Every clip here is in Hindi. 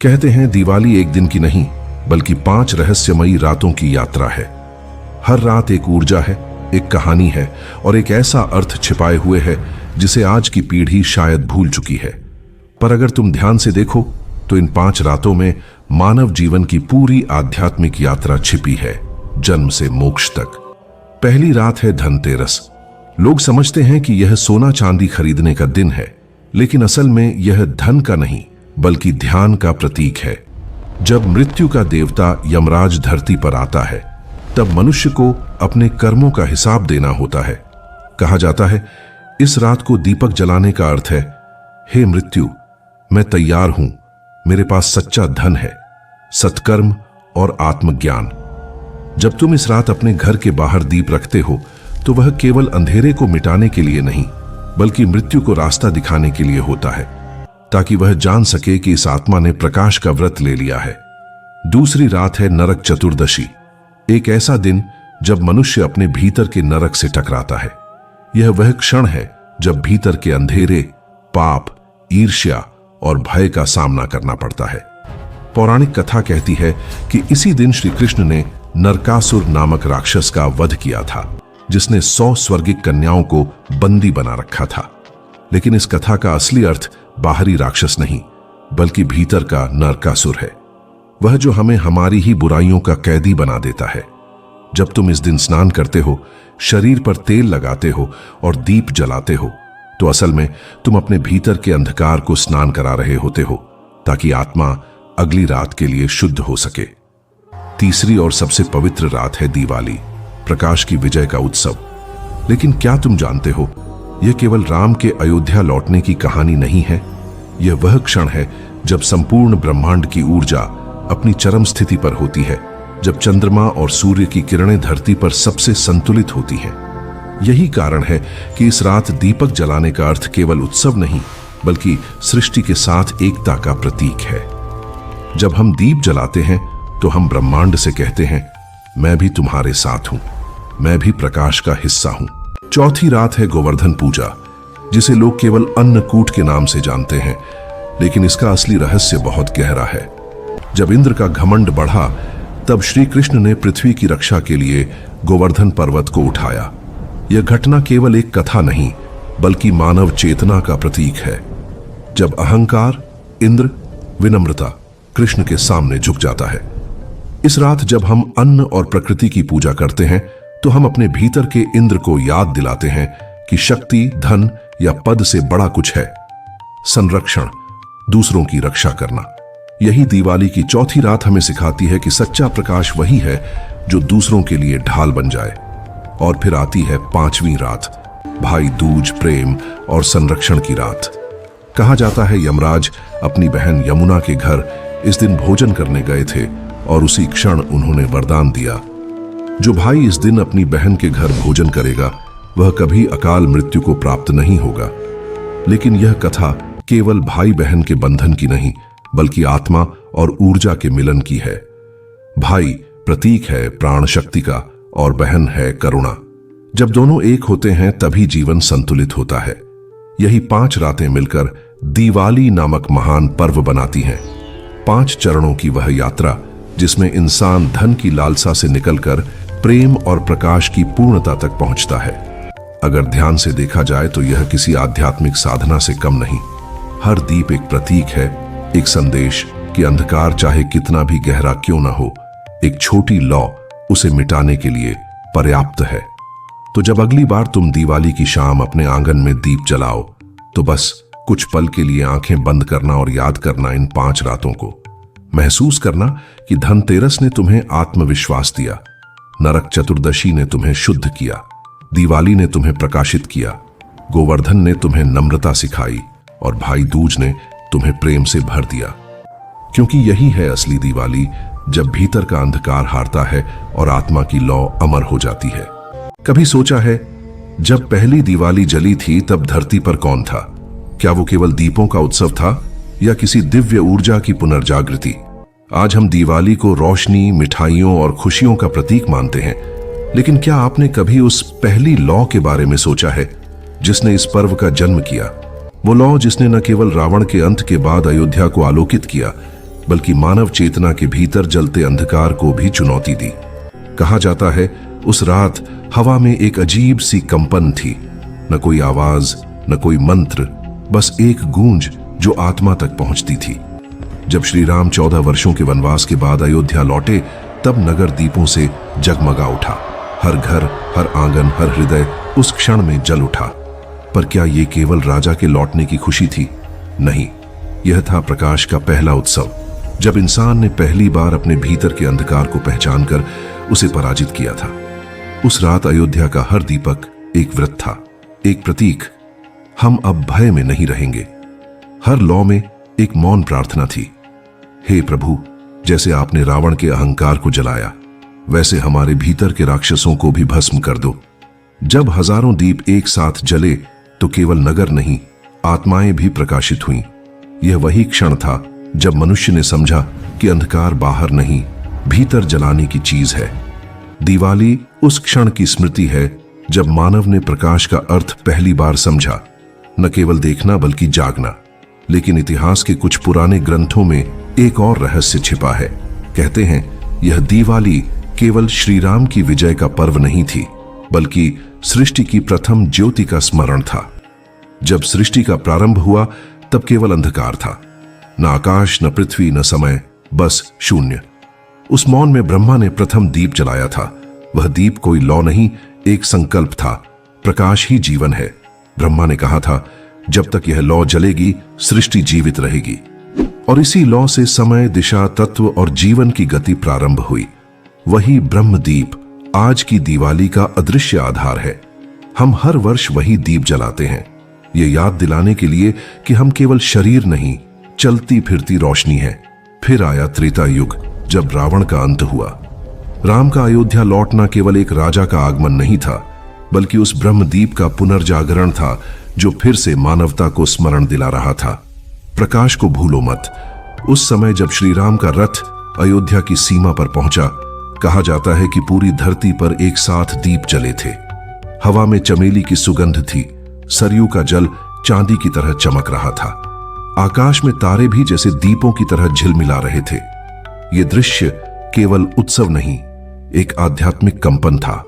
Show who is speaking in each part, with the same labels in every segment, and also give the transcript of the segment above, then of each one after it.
Speaker 1: कहते हैं दिवाली एक दिन की नहीं बल्कि 5 रहस्यमयी रातों की यात्रा है। हर रात एक ऊर्जा है, एक कहानी है और एक ऐसा अर्थ छिपाए हुए है जिसे आज की पीढ़ी शायद भूल चुकी है। पर अगर तुम ध्यान से देखो तो इन 5 रातों में मानव जीवन की पूरी आध्यात्मिक यात्रा छिपी है, जन्म से मोक्ष तक। पहली रात है धनतेरस। लोग समझते हैं कि यह सोना चांदी खरीदने का दिन है, लेकिन असल में यह धन का नहीं बल्कि ध्यान का प्रतीक है। जब मृत्यु का देवता यमराज धरती पर आता है तब मनुष्य को अपने कर्मों का हिसाब देना होता है। कहा जाता है इस रात को दीपक जलाने का अर्थ है, हे मृत्यु, मैं तैयार हूं, मेरे पास सच्चा धन है, सत्कर्म और आत्मज्ञान। जब तुम इस रात अपने घर के बाहर दीप रखते हो तो वह केवल अंधेरे को मिटाने के लिए नहीं बल्कि मृत्यु को रास्ता दिखाने के लिए होता है, ताकि वह जान सके कि इस आत्मा ने प्रकाश का व्रत ले लिया है। दूसरी रात है नरक चतुर्दशी, एक ऐसा दिन जब मनुष्य अपने भीतर के नरक से टकराता है। यह वह क्षण है जब भीतर के अंधेरे, पाप, ईर्ष्या और भय का सामना करना पड़ता है। पौराणिक कथा कहती है कि इसी दिन श्री कृष्ण ने नरकासुर नामक राक्षस का वध किया था, जिसने 100 स्वर्गिक कन्याओं को बंदी बना रखा था। लेकिन इस कथा का असली अर्थ बाहरी राक्षस नहीं बल्कि भीतर का नरकासुर है, वह जो हमें हमारी ही बुराइयों का कैदी बना देता है। जब तुम इस दिन स्नान करते हो, शरीर पर तेल लगाते हो और दीप जलाते हो तो असल में तुम अपने भीतर के अंधकार को स्नान करा रहे होते हो, ताकि आत्मा अगली रात के लिए शुद्ध हो सके। तीसरी और सबसे पवित्र रात है दिवाली, प्रकाश की विजय का उत्सव। लेकिन क्या तुम जानते हो, यह केवल राम के अयोध्या लौटने की कहानी नहीं है। यह वह क्षण है जब संपूर्ण ब्रह्मांड की ऊर्जा अपनी चरम स्थिति पर होती है, जब चंद्रमा और सूर्य की किरणें धरती पर सबसे संतुलित होती हैं। यही कारण है कि इस रात दीपक जलाने का अर्थ केवल उत्सव नहीं बल्कि सृष्टि के साथ एकता का प्रतीक है। जब हम दीप जलाते हैं तो हम ब्रह्मांड से कहते हैं, मैं भी तुम्हारे साथ हूं, मैं भी प्रकाश का हिस्सा हूं। चौथी रात है गोवर्धन पूजा, जिसे लोग केवल अन्नकूट के नाम से जानते हैं, लेकिन इसका असली रहस्य बहुत गहरा है। जब इंद्र का घमंड बढ़ा तब श्री कृष्ण ने पृथ्वी की रक्षा के लिए गोवर्धन पर्वत को उठाया। यह घटना केवल एक कथा नहीं बल्कि मानव चेतना का प्रतीक है। जब अहंकार, इंद्र, विनम्रता कृष्ण के सामने झुक जाता है। इस रात जब हम अन्न और प्रकृति की पूजा करते हैं तो हम अपने भीतर के इंद्र को याद दिलाते हैं कि शक्ति, धन या पद से बड़ा कुछ है। संरक्षण, दूसरों की रक्षा करना। यही दिवाली की चौथी रात हमें सिखाती है कि सच्चा प्रकाश वही है जो दूसरों के लिए ढाल बन जाए। और फिर आती है 5वीं रात, भाई दूज, प्रेम और संरक्षण की रात। कहा जाता है यमराज अपनी बहन यमुना के घर इस दिन भोजन करने गए थे और उसी क्षण उन्होंने वरदान दिया, जो भाई इस दिन अपनी बहन के घर भोजन करेगा वह कभी अकाल मृत्यु को प्राप्त नहीं होगा। लेकिन यह कथा केवल भाई बहन के बंधन की नहीं बल्कि आत्मा और ऊर्जा के मिलन की है। भाई प्रतीक है प्राण शक्ति का और बहन है करुणा। जब दोनों एक होते हैं तभी जीवन संतुलित होता है। यही 5 रातें मिलकर दिवाली नामक महान पर्व बनाती हैं। 5 चरणों की वह यात्रा जिसमें इंसान धन की लालसा से निकलकर प्रेम और प्रकाश की पूर्णता तक पहुंचता है। अगर ध्यान से देखा जाए तो यह किसी आध्यात्मिक साधना से कम नहीं। हर दीप एक प्रतीक है, एक संदेश कि अंधकार चाहे कितना भी गहरा क्यों ना हो, एक छोटी लौ उसे मिटाने के लिए पर्याप्त है। तो जब अगली बार तुम दिवाली की शाम अपने आंगन में दीप जलाओ तो बस कुछ पल के लिए आंखें बंद करना और याद करना इन 5 रातों को। महसूस करना कि धनतेरस ने तुम्हें आत्मविश्वास दिया, नरक चतुर्दशी ने तुम्हें शुद्ध किया, दिवाली ने तुम्हें प्रकाशित किया, गोवर्धन ने तुम्हें नम्रता सिखाई और भाई दूज ने तुम्हें प्रेम से भर दिया। क्योंकि यही है असली दिवाली, जब भीतर का अंधकार हारता है और आत्मा की लौ अमर हो जाती है। कभी सोचा है जब पहली दिवाली जली थी तब धरती पर कौन था? क्या वो केवल दीपों का उत्सव था या किसी दिव्य ऊर्जा की पुनर्जागृति? आज हम दिवाली को रोशनी, मिठाइयों और खुशियों का प्रतीक मानते हैं, लेकिन क्या आपने कभी उस पहली लौ के बारे में सोचा है जिसने इस पर्व का जन्म किया? वो लौ जिसने न केवल रावण के अंत के बाद अयोध्या को आलोकित किया, बल्कि मानव चेतना के भीतर जलते अंधकार को भी चुनौती दी। कहा जाता है उस रात हवा में एक अजीब सी कंपन थी, न कोई आवाज न कोई मंत्र, बस एक गूंज जो आत्मा तक पहुंचती थी। जब श्री राम 14 वर्षों के वनवास के बाद अयोध्या लौटे तब नगर दीपों से जगमगा उठा। हर घर, हर आंगन, हर हृदय उस क्षण में जल उठा। पर क्या ये केवल राजा के लौटने की खुशी थी? नहीं, यह था प्रकाश का पहला उत्सव, जब इंसान ने पहली बार अपने भीतर के अंधकार को पहचानकर उसे पराजित किया था। उस रात अयोध्या का हर दीपक एक व्रत था, एक प्रतीक। हम अब भय में नहीं रहेंगे। हर लौ में एक मौन प्रार्थना थी, हे प्रभु, जैसे आपने रावण के अहंकार को जलाया, वैसे हमारे भीतर के राक्षसों को भी भस्म कर दो। जब हजारों दीप एक साथ जले तो केवल नगर नहीं, आत्माएं भी प्रकाशित हुईं। यह वही क्षण था जब मनुष्य ने समझा कि अंधकार बाहर नहीं, भीतर जलाने की चीज है। दिवाली उस क्षण की स्मृति है जब मानव ने प्रकाश का अर्थ पहली बार समझा। न केवल देखना बल्कि जागना। लेकिन इतिहास के कुछ पुराने ग्रंथों में एक और रहस्य छिपा है। कहते हैं यह दिवाली केवल श्री राम की विजय का पर्व नहीं थी, बल्कि सृष्टि की प्रथम ज्योति का स्मरण था। जब सृष्टि का प्रारंभ हुआ तब केवल अंधकार था, न आकाश, न पृथ्वी, न समय, बस शून्य। उस मौन में ब्रह्मा ने प्रथम दीप जलाया था। वह दीप कोई लौ नहीं, एक संकल्प था। प्रकाश ही जीवन है। ब्रह्मा ने कहा था जब तक यह लौ जलेगी सृष्टि जीवित रहेगी। और इसी लौ से समय, दिशा, तत्व और जीवन की गति प्रारंभ हुई। वही ब्रह्मदीप आज की दिवाली का अदृश्य आधार है। हम हर वर्ष वही दीप जलाते हैं, ये याद दिलाने के लिए कि हम केवल शरीर नहीं, चलती फिरती रोशनी है। फिर आया त्रेता युग, जब रावण का अंत हुआ। राम का अयोध्या लौटना केवल एक राजा का आगमन नहीं था, बल्कि उस ब्रह्मदीप का पुनर्जागरण था जो फिर से मानवता को स्मरण दिला रहा था। प्रकाश को भूलो मत। उस समय जब श्री राम का रथ अयोध्या की सीमा पर पहुंचा, कहा जाता है कि पूरी धरती पर एक साथ दीप जले थे। हवा में चमेली की सुगंध थी, सरयू का जल चांदी की तरह चमक रहा था। आकाश में तारे भी जैसे दीपों की तरह झिलमिला रहे थे। यह दृश्य केवल उत्सव नहीं, एक आध्यात्मिक कंपन था,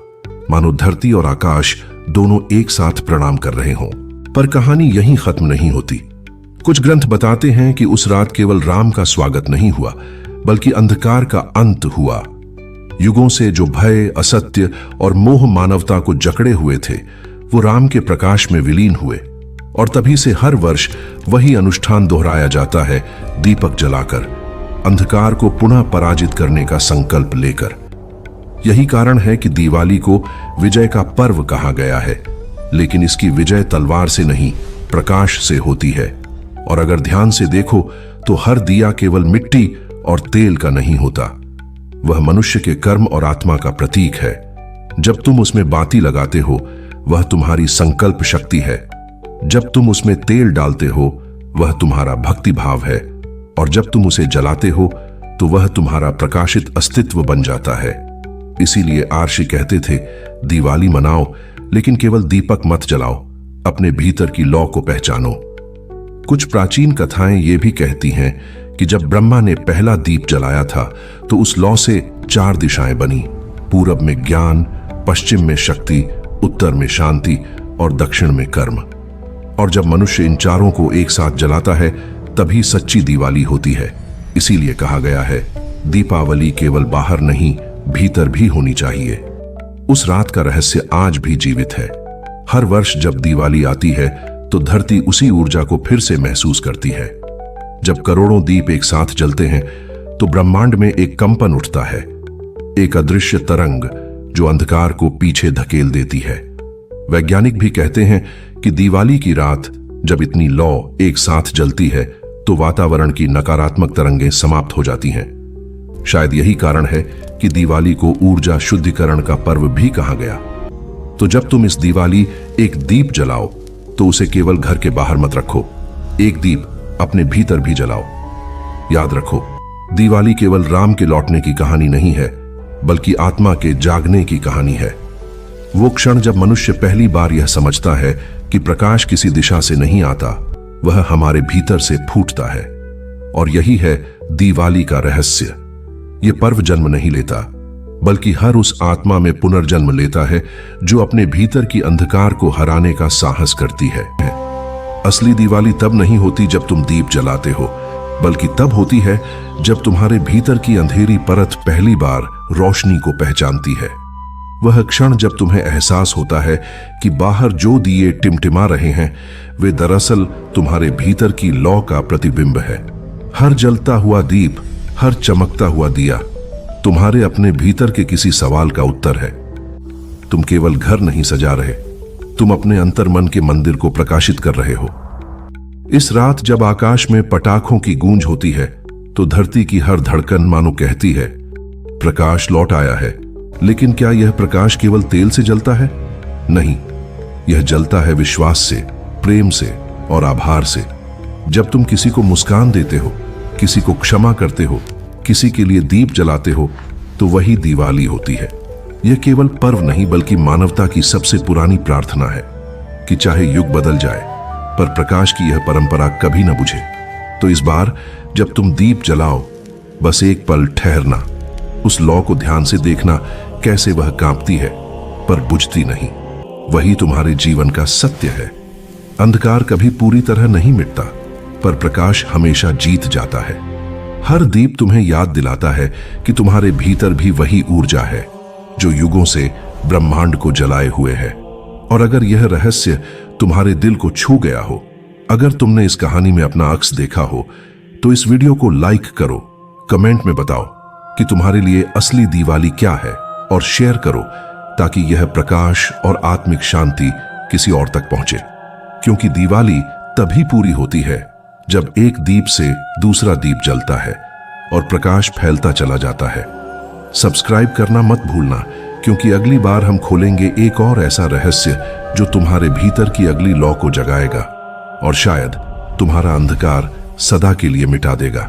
Speaker 1: मानो धरती और आकाश दोनों एक साथ प्रणाम कर रहे हों। पर कहानी यहीं खत्म नहीं होती। कुछ ग्रंथ बताते हैं कि उस रात केवल राम का स्वागत नहीं हुआ, बल्कि अंधकार का अंत हुआ। युगों से जो भय, असत्य और मोह मानवता को जकड़े हुए थे, वो राम के प्रकाश में विलीन हुए। और तभी से हर वर्ष वही अनुष्ठान दोहराया जाता है, दीपक जलाकर, अंधकार को पुनः पराजित करने का संकल्प लेकर। यही कारण है कि दिवाली को विजय का पर्व कहा गया है, लेकिन इसकी विजय तलवार से नहीं, प्रकाश से होती है। और अगर ध्यान से देखो तो हर दिया केवल मिट्टी और तेल का नहीं होता, वह मनुष्य के कर्म और आत्मा का प्रतीक है। जब तुम उसमें बाती लगाते हो, वह तुम्हारी संकल्प शक्ति है। जब तुम उसमें तेल डालते हो, वह तुम्हारा भक्ति भाव है। और जब तुम उसे जलाते हो तो वह तुम्हारा प्रकाशित अस्तित्व बन जाता है। इसीलिए आर्षि कहते थे, दिवाली मनाओ लेकिन केवल दीपक मत जलाओ, अपने भीतर की लौ को पहचानो। कुछ प्राचीन कथाएं ये भी कहती हैं कि जब ब्रह्मा ने पहला दीप जलाया था तो उस लौ से 4 दिशाएं बनी। पूरब में ज्ञान, पश्चिम में शक्ति, उत्तर में शांति और दक्षिण में कर्म। और जब मनुष्य इन चारों को एक साथ जलाता है तभी सच्ची दिवाली होती है। इसीलिए कहा गया है, दीपावली केवल बाहर नहीं, भीतर भी होनी चाहिए। उस रात का रहस्य आज भी जीवित है। हर वर्ष जब दिवाली आती है तो धरती उसी ऊर्जा को फिर से महसूस करती है। जब करोड़ों दीप एक साथ जलते हैं तो ब्रह्मांड में एक कंपन उठता है, एक अदृश्य तरंग जो अंधकार को पीछे धकेल देती है। वैज्ञानिक भी कहते हैं कि दिवाली की रात जब इतनी लौ एक साथ जलती है तो वातावरण की नकारात्मक तरंगें समाप्त हो जाती हैं। शायद यही कारण है कि दिवाली को ऊर्जा शुद्धिकरण का पर्व भी कहा गया। तो जब तुम इस दिवाली एक दीप जलाओ तो उसे केवल घर के बाहर मत रखो, एक दीप अपने भीतर भी जलाओ। याद रखो, दिवाली केवल राम के लौटने की कहानी नहीं है, बल्कि आत्मा के जागने की कहानी है। वो क्षण जब मनुष्य पहली बार यह समझता है कि प्रकाश किसी दिशा से नहीं आता, वह हमारे भीतर से फूटता है। और यही है दिवाली का रहस्य। ये पर्व जन्म नहीं लेता, बल्कि हर उस आत्मा में पुनर्जन्म लेता है जो अपने भीतर की अंधकार को हराने का साहस करती है। असली दिवाली तब नहीं होती जब तुम दीप जलाते हो, बल्कि तब होती है जब तुम्हारे भीतर की अंधेरी परत पहली बार रोशनी को पहचानती है। वह क्षण जब तुम्हें एहसास होता है कि बाहर जो दिए टिमटिमा रहे हैं वे दरअसल तुम्हारे भीतर की लौ का प्रतिबिंब है। हर जलता हुआ दीप, हर चमकता हुआ दिया तुम्हारे अपने भीतर के किसी सवाल का उत्तर है। तुम केवल घर नहीं सजा रहे, तुम अपने अंतर मन के मंदिर को प्रकाशित कर रहे हो। इस रात जब आकाश में पटाखों की गूंज होती है तो धरती की हर धड़कन मानो कहती है प्रकाश लौट आया है। लेकिन क्या यह प्रकाश केवल तेल से जलता है? नहीं, यह जलता है विश्वास से, प्रेम से और आभार से। जब तुम किसी को मुस्कान देते हो, किसी को क्षमा करते हो, किसी के लिए दीप जलाते हो, तो वही दिवाली होती है। यह केवल पर्व नहीं बल्कि मानवता की सबसे पुरानी प्रार्थना है कि चाहे युग बदल जाए पर प्रकाश की यह परंपरा कभी न बुझे। तो इस बार जब तुम दीप जलाओ, बस एक पल ठहरना, उस लौ को ध्यान से देखना कैसे वह कांपती है पर बुझती नहीं। वही तुम्हारे जीवन का सत्य है। अंधकार कभी पूरी तरह नहीं मिटता, पर प्रकाश हमेशा जीत जाता है। हर दीप तुम्हें याद दिलाता है कि तुम्हारे भीतर भी वही ऊर्जा है जो युगों से ब्रह्मांड को जलाए हुए है। और अगर यह रहस्य तुम्हारे दिल को छू गया हो, अगर तुमने इस कहानी में अपना अक्स देखा हो, तो इस वीडियो को लाइक करो, कमेंट में बताओ कि तुम्हारे लिए असली दिवाली क्या है और शेयर करो ताकि यह प्रकाश और आत्मिक शांति किसी और तक पहुंचे। क्योंकि दिवाली तभी पूरी होती है जब एक दीप से दूसरा दीप जलता है और प्रकाश फैलता चला जाता है। सब्सक्राइब करना मत भूलना, क्योंकि अगली बार हम खोलेंगे एक और ऐसा रहस्य जो तुम्हारे भीतर की अगली लौ को जगाएगा और शायद तुम्हारा अंधकार सदा के लिए मिटा देगा।